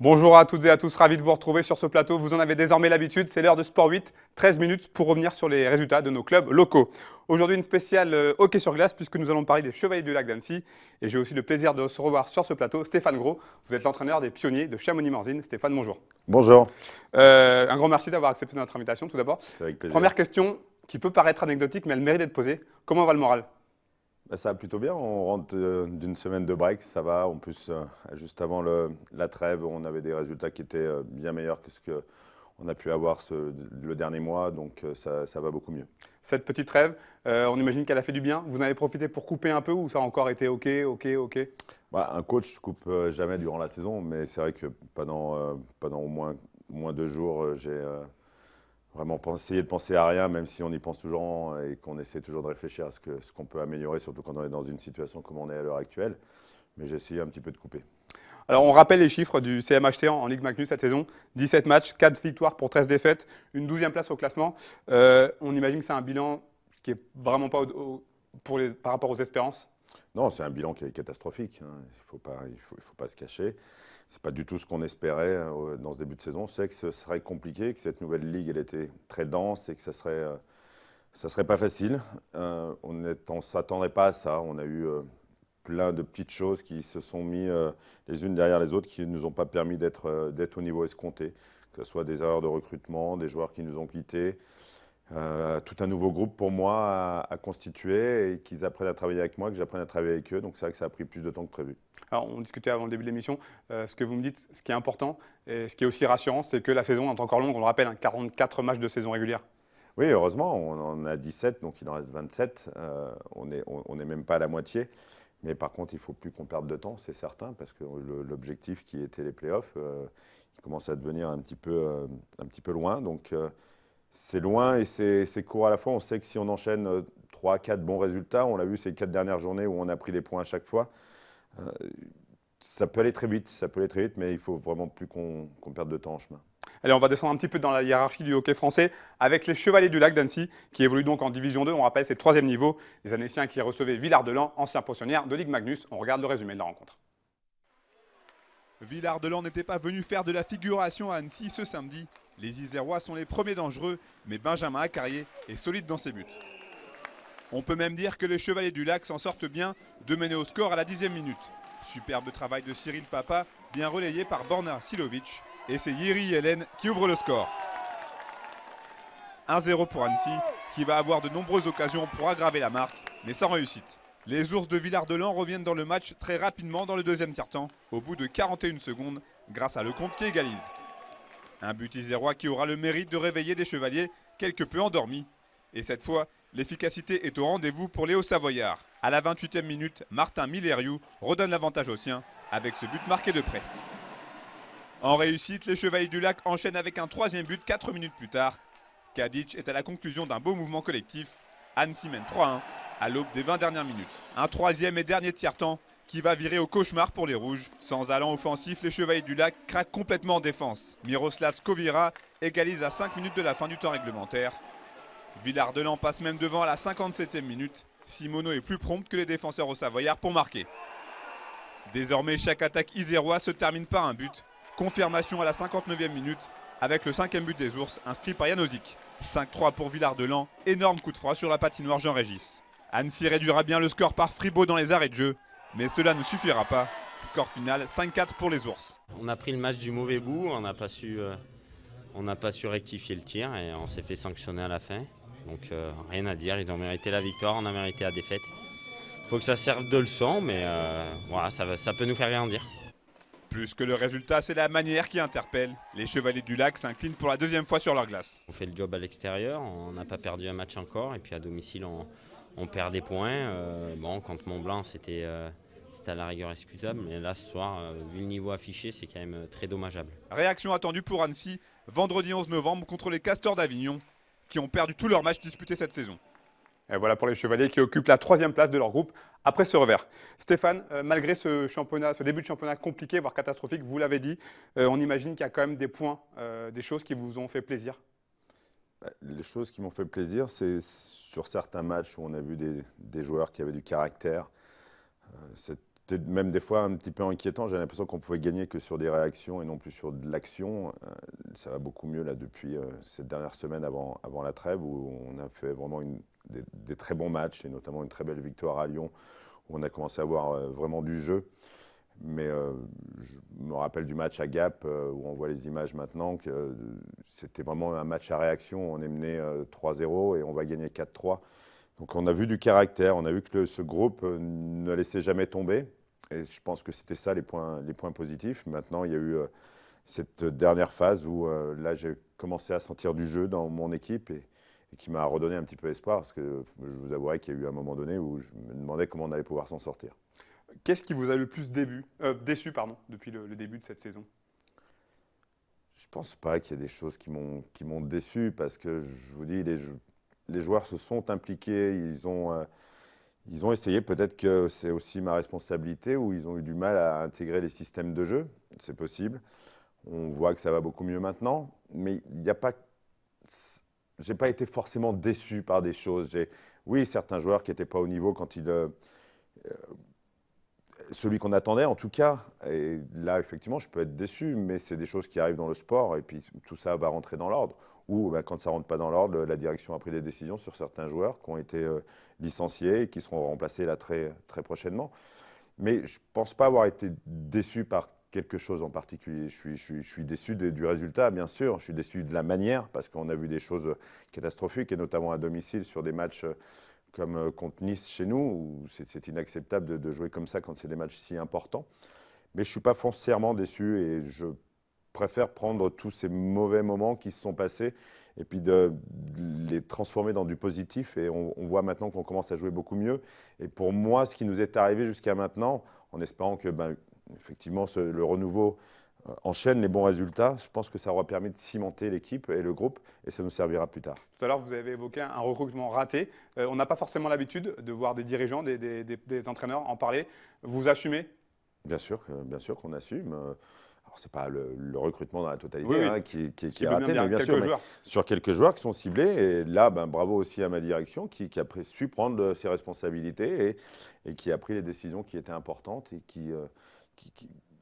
Bonjour à toutes et à tous, ravi de vous retrouver sur ce plateau. Vous en avez désormais l'habitude, c'est l'heure de Sport 8, 13 minutes pour revenir sur les résultats de nos clubs locaux. Aujourd'hui, une spéciale hockey sur glace puisque nous allons parler des Chevaliers du Lac d'Annecy. Et j'ai aussi le plaisir de se revoir sur ce plateau Stéphane Gros. Vous êtes l'entraîneur des pionniers de Chamonix-Morzine. Stéphane, bonjour. Bonjour. Un grand merci d'avoir accepté notre invitation tout d'abord. C'est avec plaisir. Première question qui peut paraître anecdotique mais elle mérite d'être posée. Comment va le moral ? Ça va plutôt bien, on rentre d'une semaine de break, ça va. En plus, juste avant la trêve, on avait des résultats qui étaient bien meilleurs que ce qu'on a pu avoir le dernier mois, donc ça va beaucoup mieux. Cette petite trêve, on imagine qu'elle a fait du bien. Vous en avez profité pour couper un peu ou ça a encore été OK? Un coach ne coupe jamais durant la saison, mais c'est vrai que pendant au moins 2 jours, j'ai vraiment essayé de penser à rien, même si on y pense toujours et qu'on essaie toujours de réfléchir à ce qu'on peut améliorer, surtout quand on est dans une situation comme on est à l'heure actuelle. Mais j'ai essayé un petit peu de couper. Alors, on rappelle les chiffres du CMHT en Ligue Magnus cette saison. 17 matchs, 4 victoires pour 13 défaites, une 12e place au classement. On imagine que c'est un bilan qui n'est vraiment pas par rapport aux espérances. Non, c'est un bilan qui est catastrophique. Il faut pas se cacher. Ce n'est pas du tout ce qu'on espérait dans ce début de saison. C'est que ce serait compliqué, que cette nouvelle ligue elle était très dense et que ça serait pas facile. On ne s'attendrait pas à ça. On a eu plein de petites choses qui se sont mises les unes derrière les autres qui ne nous ont pas permis d'être au niveau escompté. Que ce soit des erreurs de recrutement, des joueurs qui nous ont quittés. Tout un nouveau groupe pour moi à constituer et qu'ils apprennent à travailler avec moi, que j'apprenne à travailler avec eux. Donc c'est vrai que ça a pris plus de temps que prévu. Alors on discutait avant le début de l'émission, ce que vous me dites, ce qui est important et ce qui est aussi rassurant, c'est que la saison est encore longue, on le rappelle, 44 matchs de saison régulière. Oui, heureusement, on en a 17, donc il en reste 27. On n'est même pas à la moitié. Mais par contre, il ne faut plus qu'on perde de temps, c'est certain, parce que l'objectif qui était les playoffs, il commence à devenir un petit peu loin. Donc c'est loin et c'est court à la fois. On sait que si on enchaîne 3-4 bons résultats, on l'a vu ces 4 dernières journées où on a pris des points à chaque fois, ça peut aller très vite, mais il ne faut vraiment plus qu'on perde de temps en chemin. Allez, on va descendre un petit peu dans la hiérarchie du hockey français avec les Chevaliers du Lac d'Annecy qui évoluent donc en Division 2. On rappelle, c'est le 3e niveau. Les Annéciens qui recevaient Villard-de-Lans, ancien pensionnaire de Ligue Magnus. On regarde le résumé de la rencontre. Villard-de-Lans n'était pas venu faire de la figuration à Annecy ce samedi. Les Isérois sont les premiers dangereux, mais Benjamin Acarié est solide dans ses buts. On peut même dire que les Chevaliers du Lac s'en sortent bien de mener au score à la 10e minute. Superbe travail de Cyril Papa, bien relayé par Borna Silovic. Et c'est Yeri Hélène qui ouvre le score. 1-0 pour Annecy, qui va avoir de nombreuses occasions pour aggraver la marque, mais sans réussite. Les ours de Villard-de-Lans reviennent dans le match très rapidement dans le deuxième tiers-temps, au bout de 41 secondes, grâce à Lecomte qui égalise. Un but isérois qui aura le mérite de réveiller des Chevaliers quelque peu endormis. Et cette fois, l'efficacité est au rendez-vous pour Léo Savoyard. À la 28e minute, Martin Milleriou redonne l'avantage aux siens avec ce but marqué de près. En réussite, les Chevaliers du Lac enchaînent avec un 3e but 4 minutes plus tard. Kadic est à la conclusion d'un beau mouvement collectif. Annecy mène 3-1 à l'aube des 20 dernières minutes. Un 3e et dernier tiers-temps qui va virer au cauchemar pour les Rouges. Sans allant offensif, les Chevaliers du Lac craquent complètement en défense. Miroslav Skovira égalise à 5 minutes de la fin du temps réglementaire. Villard-de-Lans passe même devant à la 57e minute. Simoneau est plus prompt que les défenseurs au Savoyard pour marquer. Désormais, chaque attaque isérois se termine par un but. Confirmation à la 59e minute avec le 5e but des ours inscrit par Janozic. 5-3 pour Villard-de-Lans, énorme coup de froid sur la patinoire Jean-Régis. Annecy réduira bien le score par Fribaud dans les arrêts de jeu, mais cela ne suffira pas. Score final 5-4 pour les ours. On a pris le match du mauvais bout, on n'a pas su rectifier le tir et on s'est fait sanctionner à la fin. Donc rien à dire, ils ont mérité la victoire, on a mérité la défaite. Il faut que ça serve de leçon, mais voilà, ça peut nous faire grandir. Plus que le résultat, c'est la manière qui interpelle. Les Chevaliers du Lac s'inclinent pour la 2e fois sur leur glace. On fait le job à l'extérieur, on n'a pas perdu un match encore, et puis à domicile, on perd des points. Contre Mont-Blanc, c'était à la rigueur excusable, mais là, ce soir, vu le niveau affiché, c'est quand même très dommageable. Réaction attendue pour Annecy, vendredi 11 novembre contre les Castors d'Avignon, qui ont perdu tous leurs matchs disputés cette saison. Et voilà pour les Chevaliers qui occupent la 3e place de leur groupe après ce revers. Stéphane, malgré ce début de championnat compliqué, voire catastrophique, vous l'avez dit, on imagine qu'il y a quand même des points, des choses qui vous ont fait plaisir. Les choses qui m'ont fait plaisir, c'est sur certains matchs où on a vu des joueurs qui avaient du caractère. C'était même des fois un petit peu inquiétant. J'ai l'impression qu'on pouvait gagner que sur des réactions et non plus sur de l'action. Ça va beaucoup mieux là depuis cette dernière semaine avant la trêve où on a fait vraiment des très bons matchs et notamment une très belle victoire à Lyon où on a commencé à avoir vraiment du jeu. Mais je me rappelle du match à Gap où on voit les images maintenant que c'était vraiment un match à réaction. On est mené 3-0 et on va gagner 4-3. Donc on a vu du caractère, on a vu que ce groupe ne laissait jamais tomber. Et je pense que c'était ça les points positifs. Maintenant, il y a eu cette dernière phase où là j'ai commencé à sentir du jeu dans mon équipe et qui m'a redonné un petit peu espoir parce que je vous avouerai qu'il y a eu un moment donné où je me demandais comment on allait pouvoir s'en sortir. Qu'est-ce qui vous a le plus déçu depuis le début de cette saison? Je ne pense pas qu'il y ait des choses qui m'ont déçu parce que je vous dis, les joueurs se sont impliqués, ils ont essayé, peut-être que c'est aussi ma responsabilité, où ils ont eu du mal à intégrer les systèmes de jeu, c'est possible. On voit que ça va beaucoup mieux maintenant, mais il n'y a pas... J'ai pas été forcément déçu par des choses. Oui, certains joueurs qui n'étaient pas au niveau quand celui qu'on attendait en tout cas. Et là, effectivement, je peux être déçu, mais c'est des choses qui arrivent dans le sport et puis tout ça va rentrer dans l'ordre. Ou quand ça ne rentre pas dans l'ordre, la direction a pris des décisions sur certains joueurs qui ont été licenciés et qui seront remplacés là très, très prochainement. Mais je ne pense pas avoir été déçu par quelque chose en particulier. Je suis déçu du résultat, bien sûr. Je suis déçu de la manière parce qu'on a vu des choses catastrophiques et notamment à domicile sur des matchs comme contre Nice chez nous, où c'est inacceptable de jouer comme ça quand c'est des matchs si importants. Mais je ne suis pas foncièrement déçu et je préfère prendre tous ces mauvais moments qui se sont passés et puis de les transformer dans du positif. Et on voit maintenant qu'on commence à jouer beaucoup mieux. Et pour moi, ce qui nous est arrivé jusqu'à maintenant, en espérant que effectivement le renouveau enchaîne les bons résultats, je pense que ça aura permis de cimenter l'équipe et le groupe et ça nous servira plus tard. Tout à l'heure, vous avez évoqué un recrutement raté. On n'a pas forcément l'habitude de voir des dirigeants, des entraîneurs en parler. Vous assumez? Bien sûr qu'on assume. Alors, ce n'est pas le recrutement dans la totalité oui. qui est raté, mais bien sûr, joueurs. Sur quelques joueurs qui sont ciblés. Et là, bravo aussi à ma direction qui a su prendre ses responsabilités et qui a pris les décisions qui étaient importantes et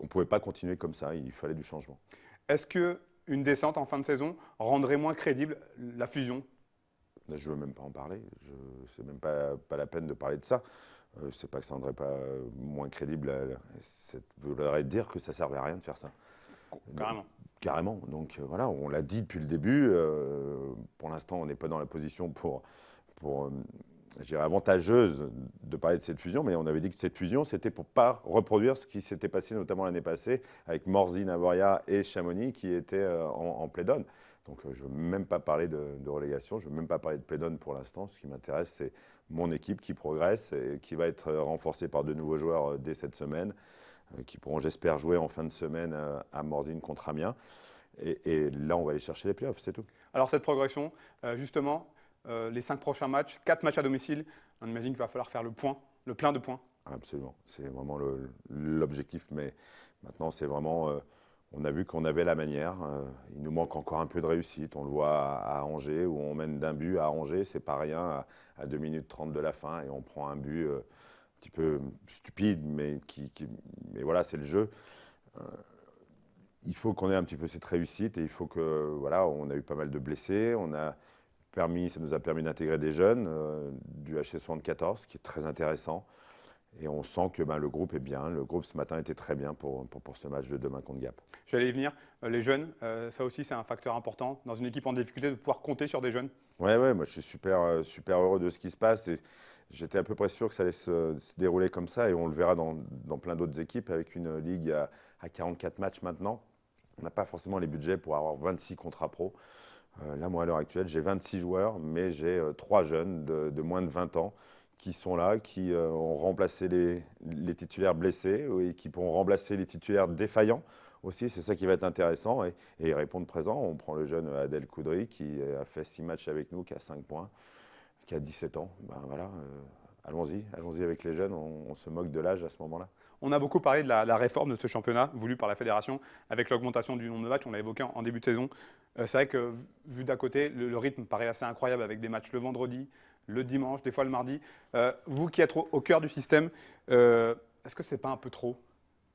on ne pouvait pas continuer comme ça, il fallait du changement. Est-ce qu'une descente en fin de saison rendrait moins crédible la fusion? Je ne veux même pas en parler, ce n'est même pas la peine de parler de ça. C'est pas que ça rendrait pas moins crédible, ça voudrait dire que ça ne servait à rien de faire ça. Carrément. Carrément, donc voilà, on l'a dit depuis le début, pour l'instant on n'est pas dans la position pour je dirais, avantageuse de parler de cette fusion, mais on avait dit que cette fusion, c'était pour ne pas reproduire ce qui s'était passé notamment l'année passée avec Morzy, Navoria et Chamonix qui étaient en play-down. Donc je ne veux même pas parler de relégation, je ne veux même pas parler de play-down pour l'instant. Ce qui m'intéresse, c'est mon équipe qui progresse et qui va être renforcée par de nouveaux joueurs dès cette semaine, qui pourront, j'espère, jouer en fin de semaine à Morzine contre Amiens. Et là, on va aller chercher les playoffs, c'est tout. Alors cette progression, justement, les 5 prochains matchs, 4 matchs à domicile, on imagine qu'il va falloir faire le plein de points. Absolument, c'est vraiment l'objectif, mais maintenant c'est vraiment, on a vu qu'on avait la manière, il nous manque encore un peu de réussite, on le voit à Angers où on mène d'un but à Angers, c'est pas rien, à 2 minutes 30 de la fin et on prend un but un petit peu stupide, mais voilà, c'est le jeu. Il faut qu'on ait un petit peu cette réussite et il faut que, voilà, on a eu pas mal de blessés, ça nous a permis d'intégrer des jeunes du HC74, qui est très intéressant. Et on sent que le groupe est bien. Le groupe ce matin était très bien pour ce match de demain contre Gap. J'allais y venir. Les jeunes, ça aussi c'est un facteur important dans une équipe en difficulté de pouvoir compter sur des jeunes. Ouais, moi je suis super heureux de ce qui se passe. Et j'étais à peu près sûr que ça allait se dérouler comme ça. Et on le verra dans plein d'autres équipes avec une ligue à 44 matchs maintenant. On n'a pas forcément les budgets pour avoir 26 contrats pro. Là, moi, à l'heure actuelle, j'ai 26 joueurs, mais j'ai 3 jeunes de moins de 20 ans qui sont là, qui ont remplacé les titulaires blessés et qui pourront remplacer les titulaires défaillants aussi. C'est ça qui va être intéressant. Et ils répondent présent. On prend le jeune Adel Koudry qui a fait 6 matchs avec nous, qui a 5 points, qui a 17 ans. Ben voilà, allons-y avec les jeunes, on se moque de l'âge à ce moment-là. On a beaucoup parlé de la réforme de ce championnat voulu par la fédération avec l'augmentation du nombre de matchs, on l'a évoqué en début de saison. C'est vrai que vu d'à côté, le rythme paraît assez incroyable avec des matchs le vendredi, le dimanche, des fois le mardi. Vous qui êtes au cœur du système, est-ce que ce n'est pas un peu trop ?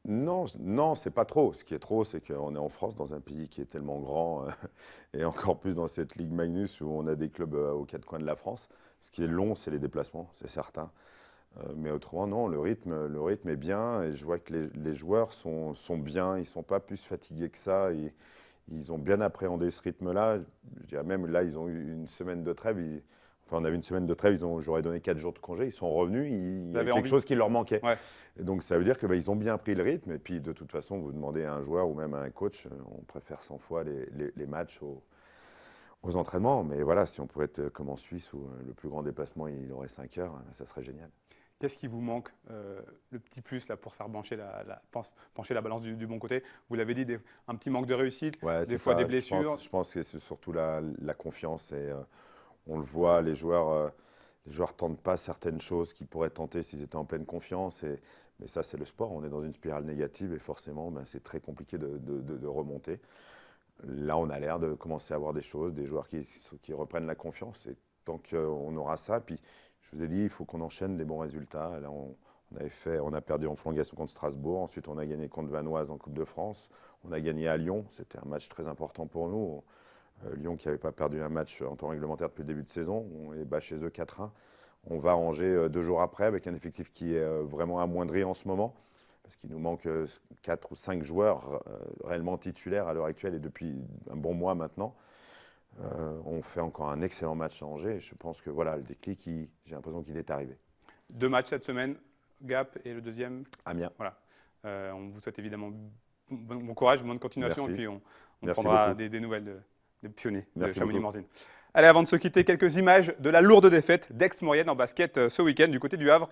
Non, non, c'est pas trop. Ce qui est trop, c'est qu'on est en France, dans un pays qui est tellement grand, et encore plus dans cette Ligue Magnus où on a des clubs aux quatre coins de la France. Ce qui est long, c'est les déplacements, c'est certain. Mais autrement, non, le rythme est bien et je vois que les joueurs sont bien, ils ne sont pas plus fatigués que ça. Ils ont bien appréhendé ce rythme-là. Je dirais même, là, ils ont eu une semaine de trêve. Enfin, on avait une semaine de trêve, j'aurais donné 4 jours de congé. Ils sont revenus, il y avait quelque chose qui leur manquait. Ouais. Et donc, ça veut dire qu'ils ont bien pris le rythme. Et puis, de toute façon, vous demandez à un joueur ou même à un coach, on préfère 100 fois les matchs aux entraînements. Mais voilà, si on pouvait être comme en Suisse où le plus grand déplacement, il aurait 5 heures, ça serait génial. Qu'est-ce qui vous manque, le petit plus là, pour faire pencher la balance du bon côté? Vous l'avez dit, un petit manque de réussite, Ouais, des fois ça. des blessures. Je pense que c'est surtout la confiance. Et, on le voit, les joueurs tentent pas certaines choses qu'ils pourraient tenter s'ils étaient en pleine confiance. Mais ça, c'est le sport. On est dans une spirale négative et forcément, c'est très compliqué de remonter. Là, on a l'air de commencer à avoir des choses, des joueurs qui reprennent la confiance. Et tant qu'on aura ça, puis je vous ai dit, il faut qu'on enchaîne des bons résultats. Là, on a perdu en prolongation contre Strasbourg. Ensuite, on a gagné contre Vanoise en Coupe de France. On a gagné à Lyon. C'était un match très important pour nous. Lyon qui n'avait pas perdu un match en temps réglementaire depuis le début de saison. On est bas chez eux 4-1. On va à Angers 2 jours après avec un effectif qui est vraiment amoindri en ce moment. Parce qu'il nous manque 4 ou 5 joueurs réellement titulaires à l'heure actuelle et depuis un bon mois maintenant. On fait encore un excellent match à Angers. Et je pense que voilà, le déclic, j'ai l'impression qu'il est arrivé. 2 matchs cette semaine, Gap et le deuxième Amiens. Voilà. On vous souhaite évidemment bon courage, bonne continuation. Merci. Et puis on Merci prendra beaucoup. des nouvelles des pionniers Merci de Chamonix-Morzine. beaucoup. Allez, avant de se quitter, quelques images de la lourde défaite d'Aix-Maurienne en basket ce week-end du côté du Havre.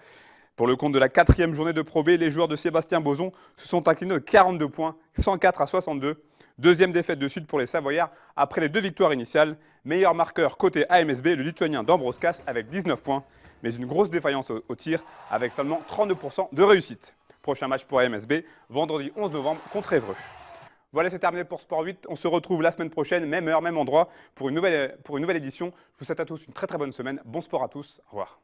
Pour le compte de la 4e journée de Pro B, les joueurs de Sébastien Bozon se sont inclinés de 42 points, 104-62. Deuxième défaite de suite pour les Savoyards après les 2 victoires initiales. Meilleur marqueur côté AMSB, le Lituanien Dambrauskas avec 19 points, mais une grosse défaillance au tir avec seulement 32% de réussite. Prochain match pour AMSB, vendredi 11 novembre contre Évreux. Voilà, c'est terminé pour Sport 8. On se retrouve la semaine prochaine, même heure, même endroit, pour une nouvelle édition. Je vous souhaite à tous une très très bonne semaine. Bon sport à tous. Au revoir.